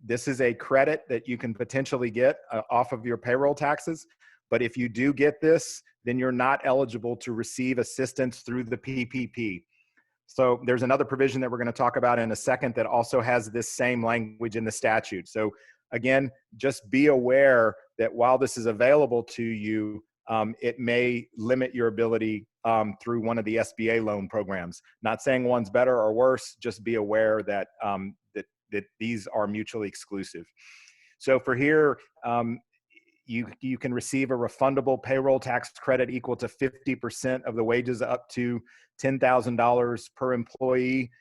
this is a credit that you can potentially get off of your payroll taxes. But if you do get this, then you're not eligible to receive assistance through the PPP. So there's another provision that we're going to talk about in a second that also has this same language in the statute. So again, just be aware that while this is available to you, it may limit your ability through one of the SBA loan programs. Not saying one's better or worse, just be aware that, that these are mutually exclusive. So for here, you can receive a refundable payroll tax credit equal to 50% of the wages up to $10,000 per employee.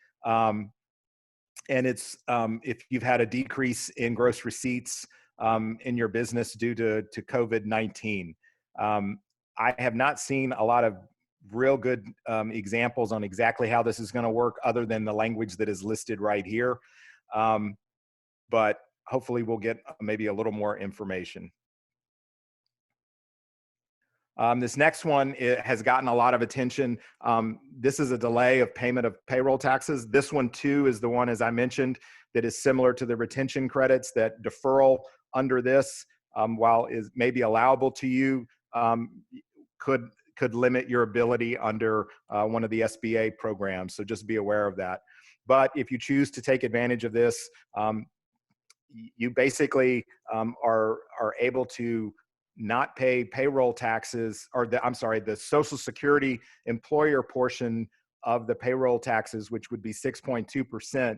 And it's if you've had a decrease in gross receipts in your business due to COVID-19. I have not seen a lot of real good examples on exactly how this is going to work other than the language that is listed right here. But hopefully we'll get maybe a little more information. This next one has gotten a lot of attention. This is a delay of payment of payroll taxes. This one too is the one, as I mentioned, that is similar to the retention credits. That deferral under this, while is maybe allowable to you, could limit your ability under one of the SBA programs. So just be aware of that. But if you choose to take advantage of this, you basically are able to not pay payroll taxes, or the Social Security employer portion of the payroll taxes, which would be 6.2%.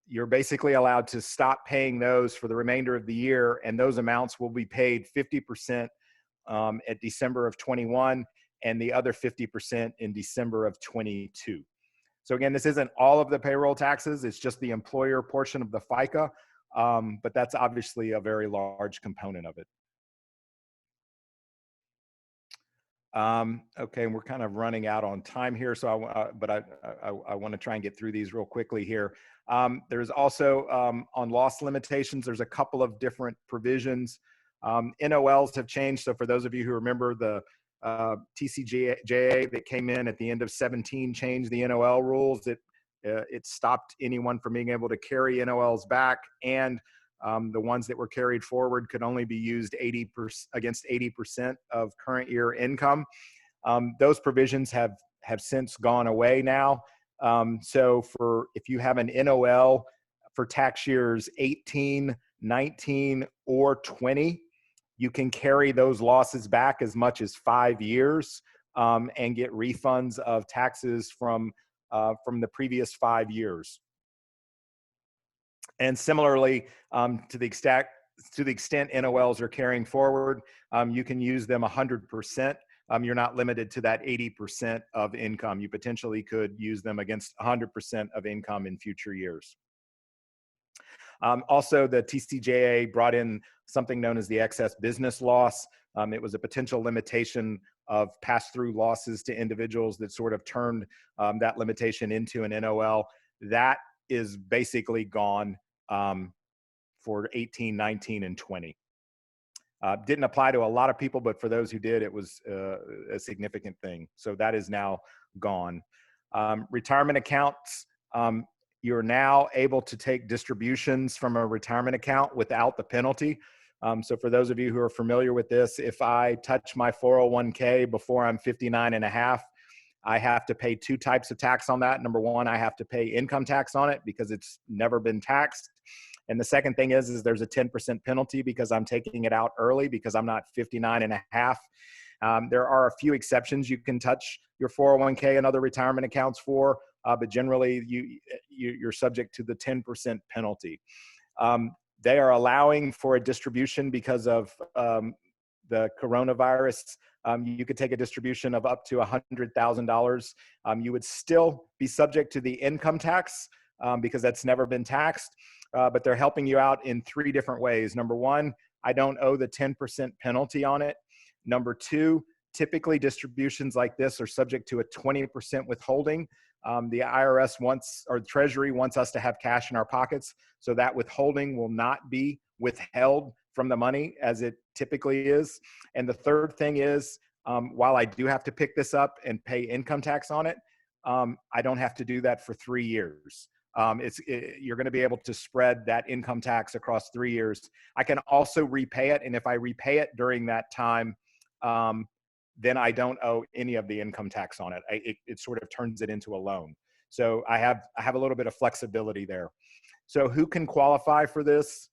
You're basically allowed to stop paying those for the remainder of the year, and those amounts will be paid 50% at December of 21, and the other 50% in December of 22. So again, this isn't all of the payroll taxes, it's just the employer portion of the FICA, but that's obviously a very large component of it. Okay, and we're kind of running out on time here, so I want to try and get through these real quickly here. There's also on loss limitations, there's a couple of different provisions. NOLs have changed, so for those of you who remember the TCJA that came in at the end of 17 changed the NOL rules. It stopped anyone from being able to carry NOLs back, and the ones that were carried forward could only be used against 80% of current year income. Those provisions have since gone away now. So if you have an NOL for tax years 18, 19, or 20, you can carry those losses back as much as 5 years and get refunds of taxes from the previous 5 years. And similarly, to the extent NOLs are carrying forward, you can use them 100%. You're not limited to that 80% of income. You potentially could use them against 100% of income in future years. Also, the TCJA brought in something known as the excess business loss. It was a potential limitation of pass-through losses to individuals that sort of turned that limitation into an NOL. That is basically gone for 18, 19, and 20. Didn't apply to a lot of people, but for those who did, it was a significant thing. So that is now gone. Retirement accounts, you're now able to take distributions from a retirement account without the penalty. So for those of you who are familiar with this, if I touch my 401k before I'm 59 and a half, I have to pay 2 types of tax on that. Number one, I have to pay income tax on it because it's never been taxed. And the second thing is there's a 10% penalty because I'm taking it out early because I'm not 59 and a half. There are a few exceptions you can touch your 401k and other retirement accounts for, but generally you're subject to the 10% penalty. They are allowing for a distribution because of the coronavirus. You could take a distribution of up to $100,000. You would still be subject to the income tax because that's never been taxed, but they're helping you out in 3 different ways. Number one, I don't owe the 10% penalty on it. Number two, typically distributions like this are subject to a 20% withholding. The IRS wants, or the Treasury wants us to have cash in our pockets, so that withholding will not be withheld from the money as it typically is. And the third thing is, while I do have to pick this up and pay income tax on it, I don't have to do that for 3 years. You're going to be able to spread that income tax across 3 years. I can also repay it, and if I repay it during that time, then I don't owe any of the income tax on it. It sort of turns it into a loan. So I have a little bit of flexibility there. So who can qualify for this?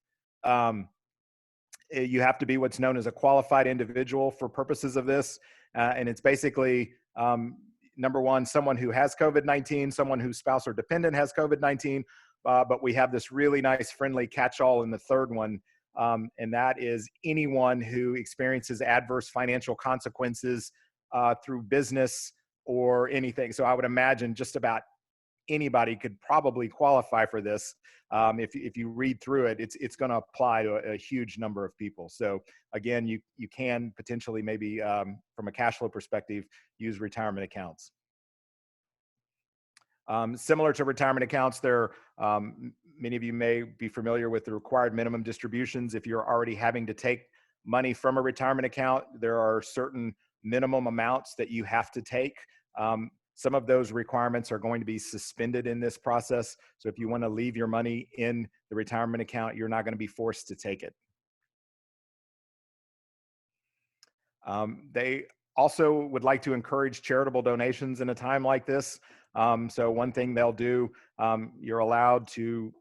You have to be what's known as a qualified individual for purposes of this. And it's basically, number one, someone who has COVID-19, someone whose spouse or dependent has COVID-19, but we have this really nice friendly catch-all in the third one, and that is anyone who experiences adverse financial consequences through business or anything. So I would imagine just about anybody could probably qualify for this. If you read through it, it's going to apply to a huge number of people. So again, you can potentially maybe from a cash flow perspective use retirement accounts. Similar to retirement accounts, many of you may be familiar with the required minimum distributions. If you're already having to take money from a retirement account, there are certain minimum amounts that you have to take. Some of those requirements are going to be suspended in this process. So if you want to leave your money in the retirement account, you're not going to be forced to take it. They also would like to encourage charitable donations in a time like this. So one thing they'll do, you're allowed to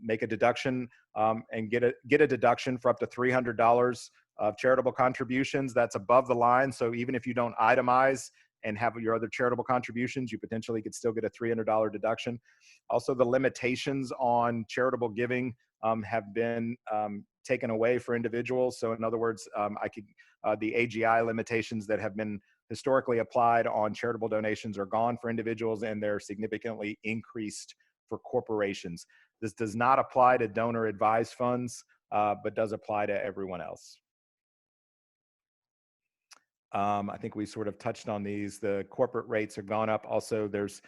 make a deduction and get a deduction for up to $300 of charitable contributions. That's above the line. So even if you don't itemize and have your other charitable contributions, you potentially could still get a $300 deduction. Also, the limitations on charitable giving have been taken away for individuals. So in other words, the AGI limitations that have been historically applied on charitable donations are gone for individuals, and they're significantly increased for corporations. This does not apply to donor advised funds, but does apply to everyone else. I think we sort of touched on these. The corporate rates have gone up. Also, there's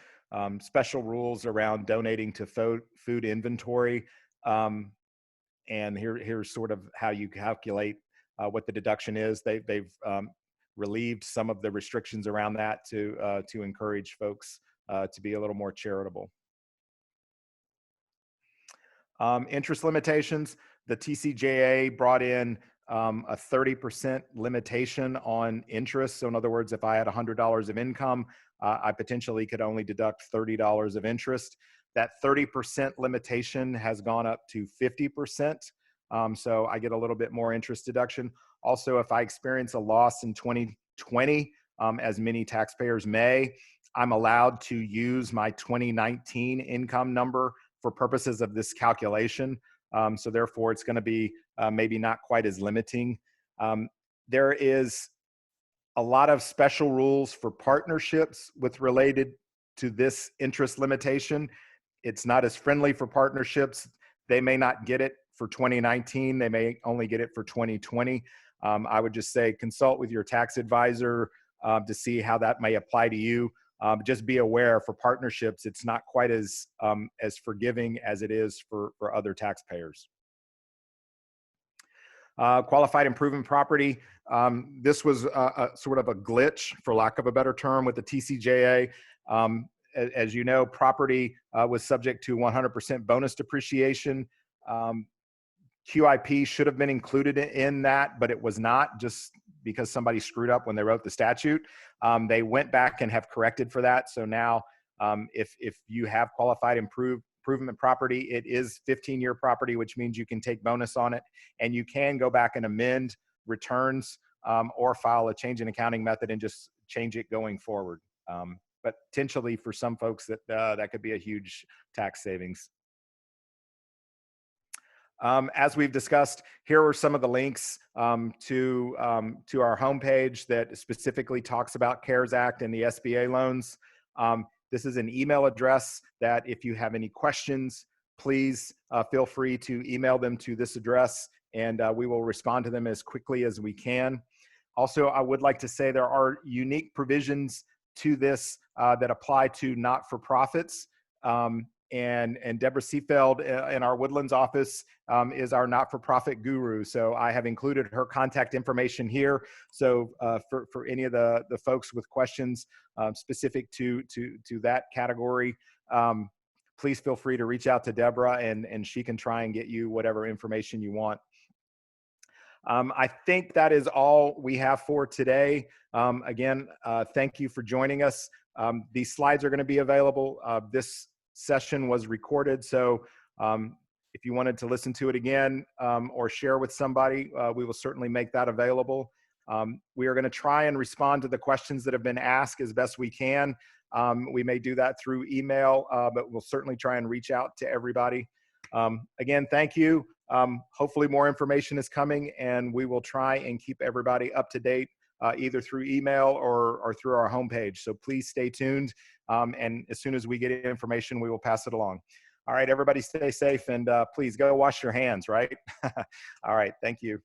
special rules around donating to food inventory. And here's sort of how you calculate what the deduction is. They've relieved some of the restrictions around that to encourage folks to be a little more charitable. Interest limitations. The TCJA brought in a 30% limitation on interest. So in other words, if I had $100 of income, I potentially could only deduct $30 of interest. That 30% limitation has gone up to 50%. So I get a little bit more interest deduction. Also, if I experience a loss in 2020, as many taxpayers may, I'm allowed to use my 2019 income number for purposes of this calculation. So therefore, it's going to be maybe not quite as limiting. There is a lot of special rules for partnerships related to this interest limitation. It's not as friendly for partnerships. They may not get it for 2019. They may only get it for 2020. I would just say consult with your tax advisor to see how that may apply to you. Just be aware for partnerships, it's not quite as forgiving as it is for other taxpayers. Qualified improvement property. This was sort of a glitch, for lack of a better term, with the TCJA. As you know, property was subject to 100% bonus depreciation. QIP should have been included in that, but it was not, just because somebody screwed up when they wrote the statute. They went back and have corrected for that. So now if you have qualified improvement property, it is 15-year property, which means you can take bonus on it, and you can go back and amend returns or file a change in accounting method and just change it going forward. But potentially for some folks that could be a huge tax savings. As we've discussed, here are some of the links to our homepage that specifically talks about CARES Act and the SBA loans. This is an email address that if you have any questions, please feel free to email them to this address, and we will respond to them as quickly as we can. Also, I would like to say there are unique provisions to this that apply to not-for-profits. And Deborah Seefeld in our Woodlands office is our not-for-profit guru. So I have included her contact information here. So for any of the folks with questions specific to that category, please feel free to reach out to Deborah, and she can try and get you whatever information you want. I think that is all we have for today. Again, thank you for joining us. These slides are going to be available. This session was recorded, so if you wanted to listen to it again or share with somebody, we will certainly make that available. We are going to try and respond to the questions that have been asked as best we can. We may do that through email, but we'll certainly try and reach out to everybody. Again, thank you. Hopefully more information is coming, and we will try and keep everybody up to date either through email or through our homepage. So please stay tuned. And as soon as we get information, we will pass it along. All right, everybody stay safe, and please go wash your hands, right? All right, thank you.